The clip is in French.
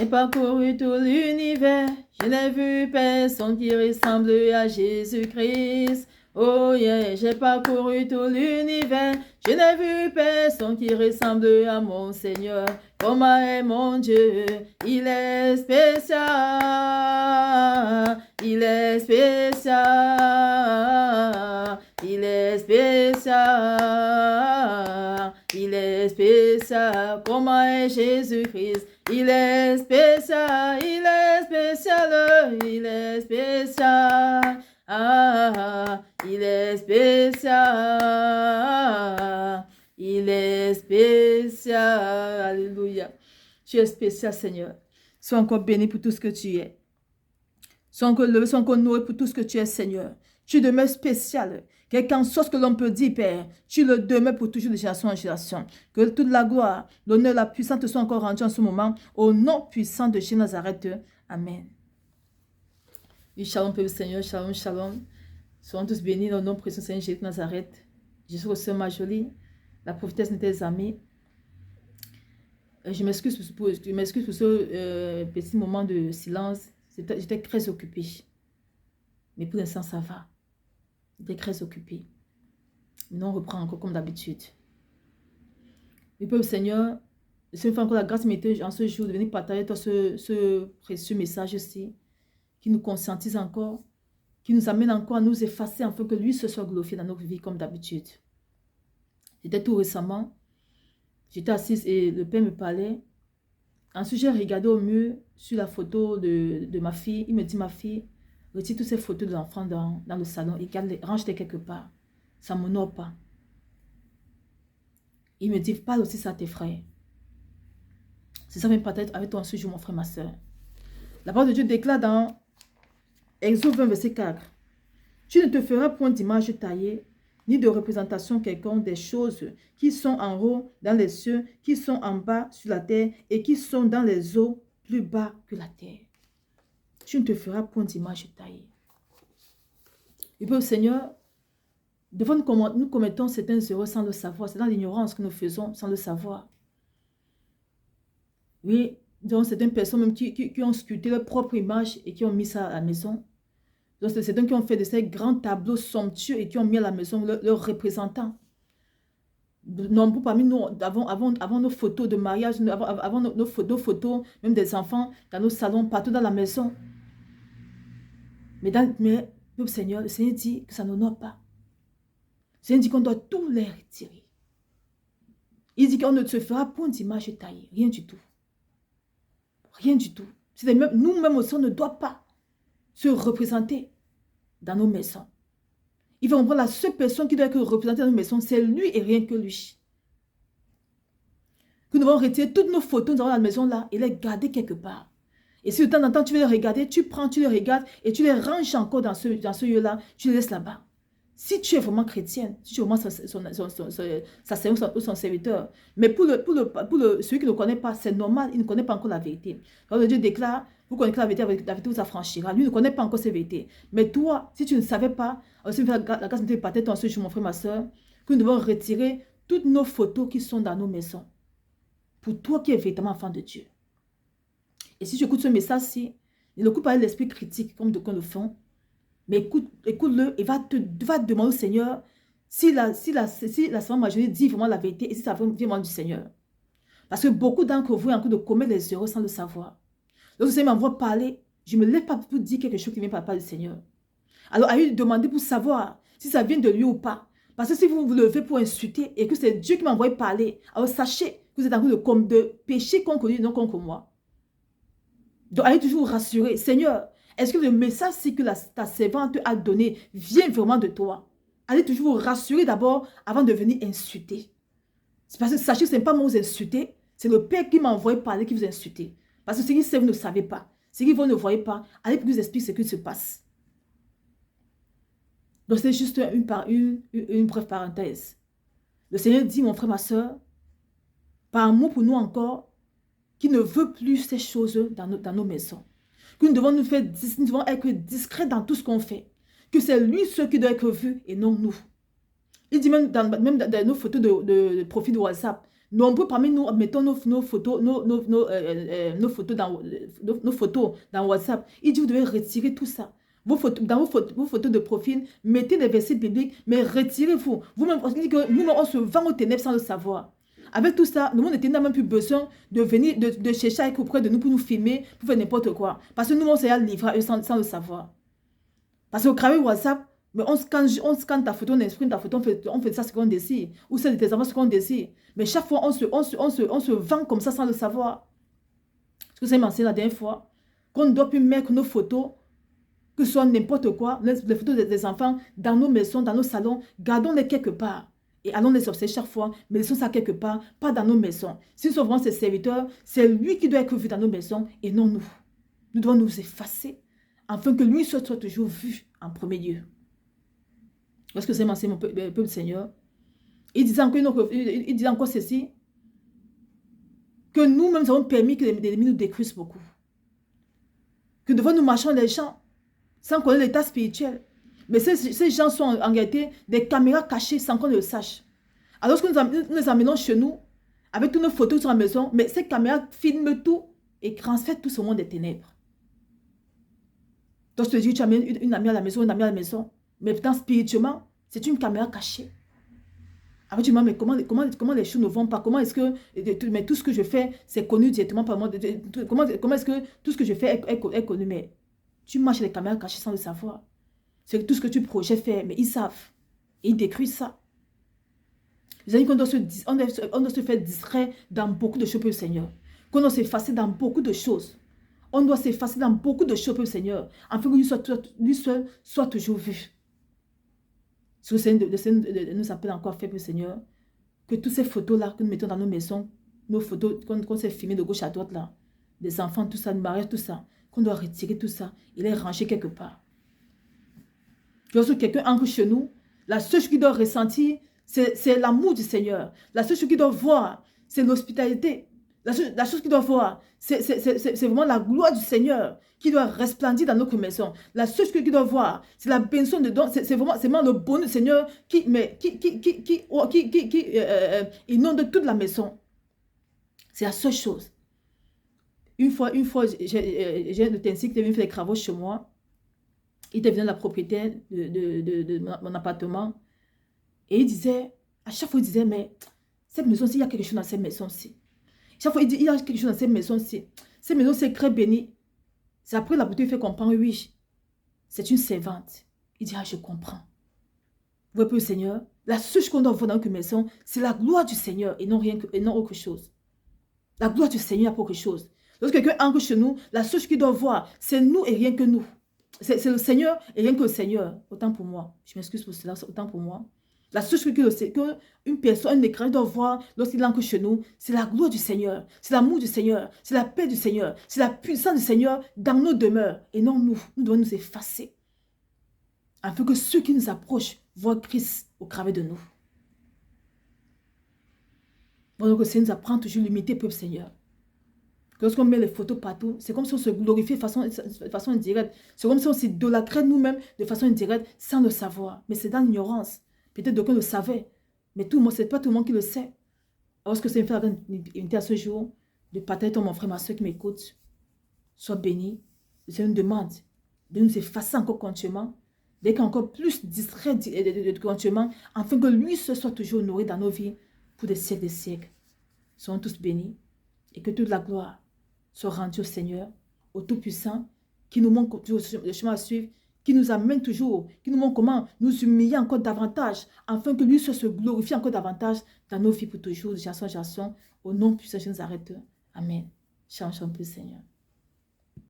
J'ai parcouru tout l'univers, je n'ai vu personne qui ressemble à Jésus-Christ. Oh yeah, j'ai parcouru tout l'univers, je n'ai vu personne qui ressemble à mon Seigneur. Comment est mon Dieu, il est spécial, il est spécial, il est spécial, il est spécial. Comment est Jésus-Christ? Il est spécial, il est spécial, il est spécial. Ah, il est spécial. Il est spécial. Alléluia. Tu es spécial, Seigneur. Sois encore béni pour tout ce que tu es. Sois encore levé, sois encore nourri pour tout ce que tu es, Seigneur. Tu demeures spécial. Qu'en soit ce que l'on peut dire, Père, tu le demeures pour toujours de génération en génération. Que toute la gloire, l'honneur, la puissance te soient encore rendus en ce moment. Au nom puissant de Jésus Nazareth. Amen. Oui, shalom, peuple Seigneur, shalom, shalom. Soyons tous bénis au nom précieux Seigneur Jésus Nazareth. Je suis votre sœur Marjolie, la prophétesse de tes amis. Je m'excuse pour ce petit moment de silence. J'étais très occupée. Mais pour l'instant, ça va. J'étais très occupée. Maintenant, on reprend encore comme d'habitude. Le peuple Seigneur, je me fais encore la grâce de en ce jour de venir partager ce précieux message aussi, qui nous conscientise encore, qui nous amène encore à nous effacer afin que lui se soit glorifié dans notre vie comme d'habitude. C'était tout récemment, j'étais assise et le Père me parlait. Ensuite, j'ai regardé au mur sur la photo de ma fille. Il me dit, ma fille, retire toutes ces photos de l'enfant dans le salon et range-les quelque part. Ça ne m'honore pas. Il me dit, parle aussi ça à tes frères. C'est ça que je vais partager avec toi en ce jour, mon frère, ma soeur. La parole de Dieu déclare dans Exode 20, verset 4. Tu ne te feras point d'image taillée, ni de représentation quelconque des choses qui sont en haut dans les cieux, qui sont en bas sur la terre et qui sont dans les eaux plus bas que la terre. Tu ne te feras point d'image taillée. Et puis, Seigneur, devant nous commettons certains erreurs sans le savoir. C'est dans l'ignorance que nous faisons sans le savoir. Oui, donc certaines personnes même qui ont sculpté leur propre image et qui ont mis ça à la maison. Donc c'est certains qui ont fait de ces grands tableaux somptueux et qui ont mis à la maison leurs représentants. Nombreux parmi nous, avant nos photos de mariage, avant nos photos, même des enfants, dans nos salons, partout dans la maison. Mais le Seigneur dit que ça n'honore pas. Le Seigneur dit qu'on doit tout les retirer. Il dit qu'on ne se fera point d'image taillée, rien du tout. Rien du tout. Nous-mêmes aussi, on ne doit pas se représenter dans nos maisons. Il va comprendre la seule personne qui doit être représentée dans nos maisons, c'est lui et rien que lui. Que nous devons retirer toutes nos photos dans la maison là et les garder quelque part. Et si de temps en temps tu veux les regarder, tu les regardes et tu les ranges encore dans ce lieu-là, tu les laisses là-bas. Si tu es vraiment chrétienne, si tu es vraiment sa servante ou son serviteur, mais pour celui qui ne connaît pas, c'est normal, il ne connaît pas encore la vérité. Quand Dieu déclare, vous connaissez la vérité vous affranchira. Lui ne connaît pas encore ces vérités. Mais toi, si tu ne savais pas, aussi la grâce de partager ton sujet, mon frère, ma soeur, que nous devons retirer toutes nos photos qui sont dans nos maisons. Pour toi qui es véritablement enfant de Dieu. Et si tu écoutes ce message-ci, ne l'écoute pas avec l'esprit critique comme d'aucuns le font. Mais écoute-le et va demander au Seigneur si la sœur Marjolie dit vraiment la vérité et si ça vient vraiment du Seigneur. Parce que beaucoup d'entre vous sont en train de commettre les erreurs sans le savoir. Lorsque le Seigneur m'envoie parler, je ne me lève pas pour dire quelque chose qui vient par la part du Seigneur. Alors, à lui de demander pour savoir si ça vient de lui ou pas. Parce que si vous vous levez pour insulter et que c'est Dieu qui m'a envoyé parler, alors sachez que vous êtes en train de pécher contre lui, non contre moi. Donc, allez toujours vous rassurer. Seigneur, est-ce que le message que ta servante a donné vient vraiment de toi? Allez toujours vous rassurer d'abord avant de venir insulter. C'est parce que sachez que ce n'est pas moi vous insulter, c'est le Père qui m'a envoyé parler qui vous insulter. Parce que ce qui sait, vous ne savez pas. Ce qui vous ne voyez pas, allez pour vous expliquer ce qui se passe. Donc c'est juste une brève parenthèse. Le Seigneur dit, mon frère, ma soeur, par amour pour nous encore, qu'il ne veut plus ces choses dans nos maisons. Que nous devons être discrets dans tout ce qu'on fait. Que c'est lui ceux qui doit être vu et non nous. Il dit même dans nos photos de profil de WhatsApp, Nombreux parmi nous, mettons nos photos, nos photos nos photos dans WhatsApp. Il dit, vous devez retirer tout ça. Vos photos, dans vos photos de profil, mettez les versets bibliques, mais retirez-vous. Vous-même, on dit que nous, on se vend aux ténèbres sans le savoir. Avec tout ça, le monde était n'a même plus besoin de venir, de chercher à être auprès de nous pour nous filmer, pour faire n'importe quoi. Parce que nous, on s'est livré à eux sans le savoir. Parce qu'au travers de WhatsApp, mais on scanne ta photo, on exprime ta photo, on fait ça ce qu'on décide. Ou celle de tes enfants ce qu'on décide. Mais chaque fois, on se vend comme ça sans le savoir. Parce que c'est mentionné la dernière fois. Qu'on ne doit plus mettre nos photos, que ce soit n'importe quoi, les photos des enfants, dans nos maisons, dans nos salons, gardons-les quelque part. Et allons les observer chaque fois, mais laissons ça quelque part, pas dans nos maisons. Si nous sommes vraiment ses serviteurs, c'est lui qui doit être vu dans nos maisons et non nous. Nous devons nous effacer, afin que lui soit toujours vu en premier lieu. Lorsque c'est mon peuple Seigneur, il disait encore ceci, que nous-mêmes avons permis que l'ennemi nous détruise beaucoup. Que devant nous marchons les gens, sans connaître l'état spirituel. Mais ces gens sont en réalité des caméras cachées sans qu'on le sache. Alors que nous les amenons chez nous, avec toutes nos photos sur la maison, mais ces caméras filment tout et transfèrent tout ce monde des ténèbres. Donc je te dis, tu amènes une amie à la maison, une amie à la maison, mais pourtant spirituellement, c'est une caméra cachée. Après tu me dis, mais comment les choses ne vont pas? Comment est-ce que, mais tout ce que je fais, c'est connu directement par moi? Comment est-ce que tout ce que je fais est connu? Mais tu marches les caméras cachées sans le savoir. C'est tout ce que tu projettes faire, mais ils savent. Et ils détruisent ça. Les amis, on doit se faire distrait dans beaucoup de choses pour le Seigneur. Qu'on doit s'effacer dans beaucoup de choses. On doit s'effacer dans beaucoup de choses pour le Seigneur, afin que lui seul soit toujours vu. Si le Seigneur nous appelle encore à faire pour le Seigneur, que toutes ces photos-là que nous mettons dans nos maisons, nos photos qu'on s'est filmées de gauche à droite là, des enfants, tout ça, le mariage, tout ça, qu'on doit retirer tout ça et les ranger quelque part. Lorsque quelqu'un entre chez nous, la seule chose qu'il doit ressentir, c'est l'amour du Seigneur. La seule chose qu'il doit voir, c'est l'hospitalité. La chose qu'il doit voir, c'est vraiment la gloire du Seigneur qui doit resplendir dans notre maison. La seule chose qu'il doit voir, c'est la bénédiction de don. C'est vraiment le bonheur du Seigneur qui inonde toute la maison. C'est la seule chose. Une fois, j'ai un Tennessee qui est venu faire des travaux chez moi. Il était venu la propriétaire de mon appartement. Et il disait, à chaque fois, il disait, mais cette maison-ci, il y a quelque chose dans cette maison-ci. Chaque fois, il dit, il y a quelque chose dans cette maison-ci. Cette maison, c'est très bénie. C'est après la boutique, il fait comprendre, oui, c'est une servante. Il dit, ah, je comprends. Vous voyez, le Seigneur, la seule chose qu'on doit voir dans notre maison, c'est la gloire du Seigneur et non autre chose. La gloire du Seigneur pour quelque chose. Lorsque quelqu'un entre chez nous, la seule chose qu'il doit voir, c'est nous et rien que nous. C'est le Seigneur et rien que le Seigneur. Autant pour moi. Je m'excuse pour cela, autant pour moi. La seule chose qu'une personne, un écran doit voir lorsqu'il entre chez nous, c'est la gloire du Seigneur. C'est l'amour du Seigneur. C'est la paix du Seigneur. C'est la puissance du Seigneur dans nos demeures. Et non nous. Nous devons nous effacer. Afin que ceux qui nous approchent voient Christ au travers de nous. Bon, donc le Seigneur nous apprend toujours l'humilité, peuple Seigneur. Lorsqu'on met les photos partout, c'est comme si on se glorifiait de façon indirecte. C'est comme si on s'idolâtrait nous-mêmes de façon indirecte sans le savoir. Mais c'est dans l'ignorance. Peut-être d'aucuns le savaient. Mais tout le monde, c'est pas tout le monde qui le sait. Lorsque c'est une fois invité à ce jour, de partager mon frère, ma soeur qui m'écoute, sois béni. Le Seigneur nous demande de nous effacer encore continuellement, d'être encore plus distrait continuellement, afin que lui se soit toujours honoré dans nos vies pour des siècles et des siècles. Soyons tous bénis et que toute la gloire soit rendue au Seigneur, au Tout-Puissant, qui nous montre toujours le chemin à suivre, qui nous amène toujours, qui nous montre comment nous humilier encore davantage, afin que lui se glorifie encore davantage dans nos vies pour toujours, de génération en génération, au nom puissant de Nazareth. Amen. Change un peu, Seigneur.